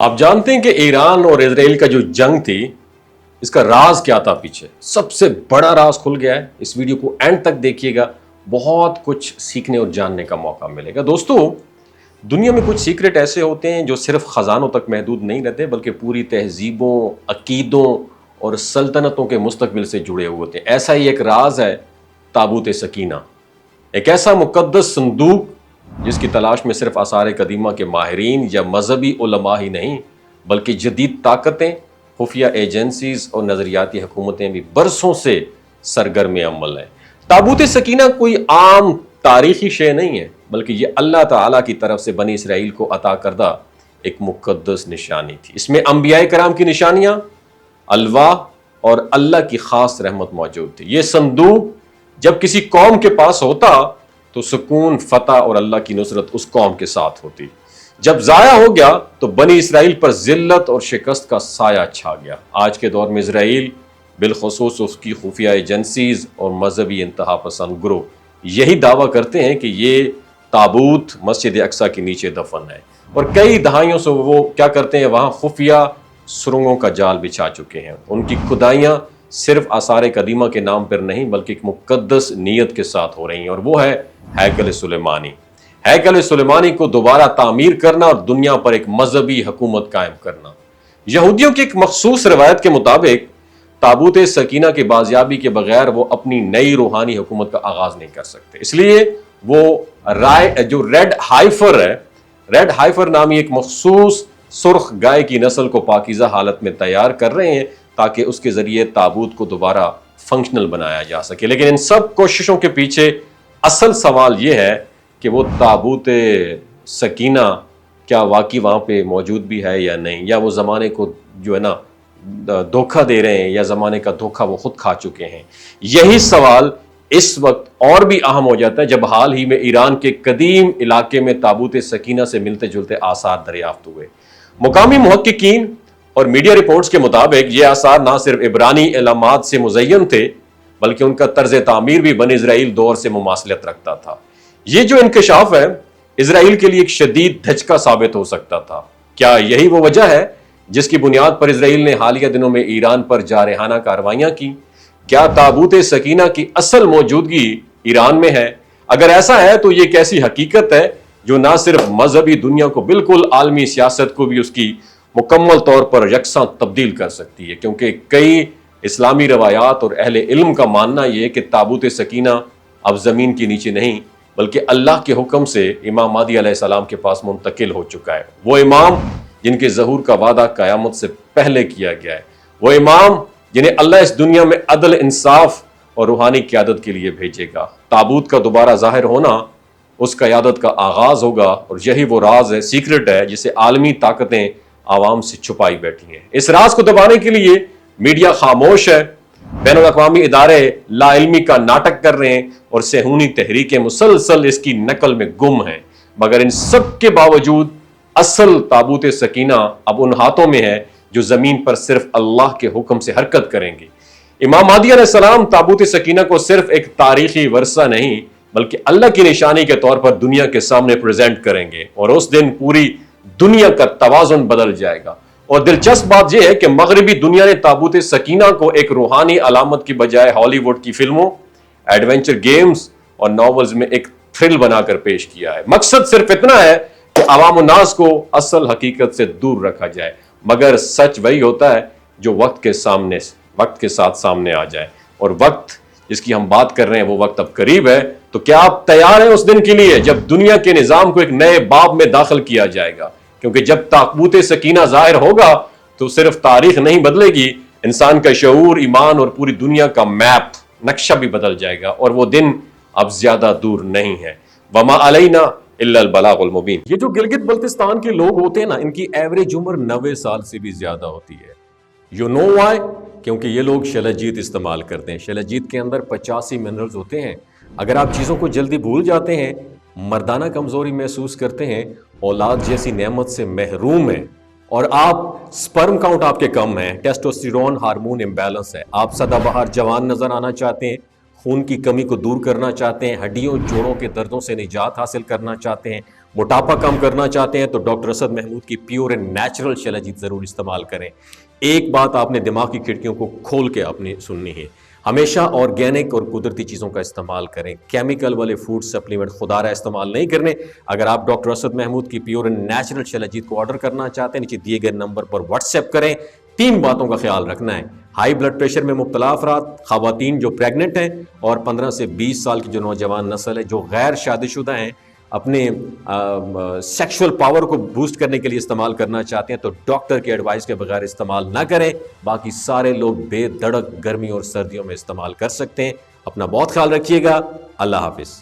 آپ جانتے ہیں کہ ایران اور اسرائیل کا جو جنگ تھی اس کا راز کیا تھا پیچھے؟ سب سے بڑا راز کھل گیا ہے۔ اس ویڈیو کو اینڈ تک دیکھیے گا، بہت کچھ سیکھنے اور جاننے کا موقع ملے گا۔ دوستو، دنیا میں کچھ سیکرٹ ایسے ہوتے ہیں جو صرف خزانوں تک محدود نہیں رہتے بلکہ پوری تہذیبوں، عقیدوں اور سلطنتوں کے مستقبل سے جڑے ہوئے ہوتے ہیں۔ ایسا ہی ایک راز ہے تابوت سکینہ، ایک ایسا مقدس صندوق جس کی تلاش میں صرف آثار قدیمہ کے ماہرین یا مذہبی علماء ہی نہیں بلکہ جدید طاقتیں، خفیہ ایجنسیز اور نظریاتی حکومتیں بھی برسوں سے سرگرم عمل ہیں۔ تابوت سکینہ کوئی عام تاریخی شے نہیں ہے بلکہ یہ اللہ تعالیٰ کی طرف سے بنی اسرائیل کو عطا کردہ ایک مقدس نشانی تھی۔ اس میں انبیاء کرام کی نشانیاں، الواح اور اللہ کی خاص رحمت موجود تھی۔ یہ صندوق جب کسی قوم کے پاس ہوتا تو سکون، فتح اور اللہ کی نصرت اس قوم کے ساتھ ہوتی۔ جب ضائع ہو گیا تو بنی اسرائیل پر ذلت اور شکست کا سایہ چھا گیا۔ آج کے دور میں اسرائیل، بالخصوص اس کی خفیہ ایجنسیز اور مذہبی انتہا پسند گروہ، یہی دعویٰ کرتے ہیں کہ یہ تابوت مسجد اقصیٰ کے نیچے دفن ہے، اور کئی دہائیوں سے وہ کیا کرتے ہیں، وہاں خفیہ سرنگوں کا جال بچھا چکے ہیں۔ ان کی کھدائیاں صرف آثار قدیمہ کے نام پر نہیں بلکہ ایک مقدس نیت کے ساتھ ہو رہی ہیں، اور وہ ہے ہیکل سلیمانی۔ ہیکل سلیمانی کو دوبارہ تعمیر کرنا اور دنیا پر ایک مذہبی حکومت قائم کرنا۔ یہودیوں کی ایک مخصوص روایت کے مطابق تابوت سکینہ کی بازیابی کے بغیر وہ اپنی نئی روحانی حکومت کا آغاز نہیں کر سکتے۔ اس لیے وہ جو ریڈ ہائفر نامی ایک مخصوص سرخ گائے کی نسل کو پاکیزہ حالت میں تیار کر رہے ہیں تاکہ اس کے ذریعے تابوت کو دوبارہ فنکشنل بنایا جا سکے۔ لیکن ان سب کوششوں کے پیچھے اصل سوال یہ ہے کہ وہ تابوت سکینہ کیا واقعی وہاں پہ موجود بھی ہے یا نہیں، یا وہ زمانے کو جو ہے نا دھوکہ دے رہے ہیں، یا زمانے کا دھوکہ وہ خود کھا چکے ہیں۔ یہی سوال اس وقت اور بھی اہم ہو جاتا ہے جب حال ہی میں ایران کے قدیم علاقے میں تابوت سکینہ سے ملتے جلتے آثار دریافت ہوئے۔ مقامی محققین اور میڈیا رپورٹس کے مطابق یہ آثار نہ صرف عبرانی علامات سے مزین تھے بلکہ ان کا طرز تعمیر بھی بنی اسرائیل دور سے مماثلت رکھتا تھا۔ یہ جو انکشاف ہے اسرائیل کے لیے ایک شدید دھچکا ثابت ہو سکتا تھا۔ کیا یہی وہ وجہ ہے جس کی بنیاد پر اسرائیل نے حالیہ دنوں میں ایران پر جارحانہ کارروائیاں کی؟ کیا تابوت سکینہ کی اصل موجودگی ایران میں ہے؟ اگر ایسا ہے تو یہ ایک ایسی حقیقت ہے جو نہ صرف مذہبی دنیا کو بلکہ عالمی سیاست کو بھی اس کی مکمل طور پر یکساں تبدیل کر سکتی ہے، کیونکہ کئی اسلامی روایات اور اہل علم کا ماننا یہ ہے کہ تابوت سکینہ اب زمین کے نیچے نہیں بلکہ اللہ کے حکم سے امام مہدی علیہ السلام کے پاس منتقل ہو چکا ہے۔ وہ امام جن کے ظہور کا وعدہ قیامت سے پہلے کیا گیا ہے، وہ امام جنہیں اللہ اس دنیا میں عدل، انصاف اور روحانی قیادت کے لیے بھیجے گا۔ تابوت کا دوبارہ ظاہر ہونا اس قیادت کا آغاز ہوگا، اور یہی وہ راز ہے، سیکرٹ ہے جسے عالمی طاقتیں عوام سے چھپائی بیٹھی ہیں۔ اس راز کو دبانے کے لیے میڈیا خاموش ہے، بین الاقوامی ادارے لا علمی کا ناٹک کر رہے ہیں، اور صہیونی تحریکیں مسلسل اس کی نقل میں گم ہیں۔ مگر ان سب کے باوجود اصل تابوت سکینہ اب ان ہاتھوں میں ہے جو زمین پر صرف اللہ کے حکم سے حرکت کریں گے۔ امام مہدی علیہ السلام تابوت سکینہ کو صرف ایک تاریخی ورثہ نہیں بلکہ اللہ کی نشانی کے طور پر دنیا کے سامنے پریزنٹ کریں گے، اور اس دن پوری دنیا کا توازن بدل جائے گا۔ اور دلچسپ بات یہ ہے کہ مغربی دنیا نے تابوت سکینہ کو ایک روحانی علامت کی بجائے ہالی ووڈ کی فلموں، ایڈونچر گیمز اور ناولز میں ایک تھرل بنا کر پیش کیا ہے۔ مقصد صرف اتنا ہے کہ عوام الناس کو اصل حقیقت سے دور رکھا جائے، مگر سچ وہی ہوتا ہے جو وقت کے ساتھ سامنے آ جائے، اور وقت جس کی ہم بات کر رہے ہیں وہ وقت اب قریب ہے۔ تو کیا آپ تیار ہیں اس دن کے لیے جب دنیا کے نظام کو ایک نئے باب میں داخل کیا جائے گا؟ کیونکہ جب تابوت سکینہ ظاہر ہوگا تو صرف تاریخ نہیں بدلے گی، انسان کا شعور، ایمان اور پوری دنیا کا میپ، نقشہ بھی بدل جائے گا، اور وہ دن اب زیادہ دور نہیں ہے۔ وما علینا الا البلاغ المبین۔ یہ جو گلگت بلتستان کے لوگ ہوتے ہیں نا، ان کی ایوریج عمر 90 سال سے بھی زیادہ ہوتی ہے۔ You know why? کیونکہ یہ لوگ شلجیت استعمال کرتے ہیں۔ شلجیت کے اندر 85 منرلز ہوتے ہیں۔ اگر آپ چیزوں کو جلدی بھول جاتے ہیں، مردانہ کمزوری محسوس کرتے ہیں، اولاد جیسی نعمت سے محروم ہیں، اور آپ سپرم کاؤنٹ آپ کے کم ہیں، ٹیسٹوسٹیرون ہارمون امبیلنس ہے، آپ سدا بہار جوان نظر آنا چاہتے ہیں، خون کی کمی کو دور کرنا چاہتے ہیں، ہڈیوں جوڑوں کے دردوں سے نجات حاصل کرنا چاہتے ہیں، موٹاپا کم کرنا چاہتے ہیں تو ڈاکٹر اسد محمود کی پیور اینڈ نیچرل شیلاجیت ضرور استعمال کریں. ایک بات آپ نے دماغ کی کھڑکیوں کو کھول کے اپنی سننی ہے, ہمیشہ آرگینک اور قدرتی چیزوں کا استعمال کریں. کیمیکل والے فوڈ سپلیمنٹ خدا رہا استعمال نہیں کرنے. اگر آپ ڈاکٹر اسد محمود کی پیور اینڈ نیچرل شیلاجیت کو آرڈر کرنا چاہتے ہیں, نیچے دیے گئے نمبر پر واٹس ایپ کریں. 3 باتوں کا خیال رکھنا ہے: ہائی بلڈ پریشر میں مبتلا افراد, خواتین جو پریگننٹ ہیں, اور 15 سے 20 سال کی جو نوجوان نسل ہے جو غیر شادی شدہ ہیں, اپنے سیکشول پاور کو بوسٹ کرنے کے لیے استعمال کرنا چاہتے ہیں تو ڈاکٹر کے ایڈوائس کے بغیر استعمال نہ کریں. باقی سارے لوگ بے دھڑک گرمی اور سردیوں میں استعمال کر سکتے ہیں. اپنا بہت خیال رکھیے گا. اللہ حافظ.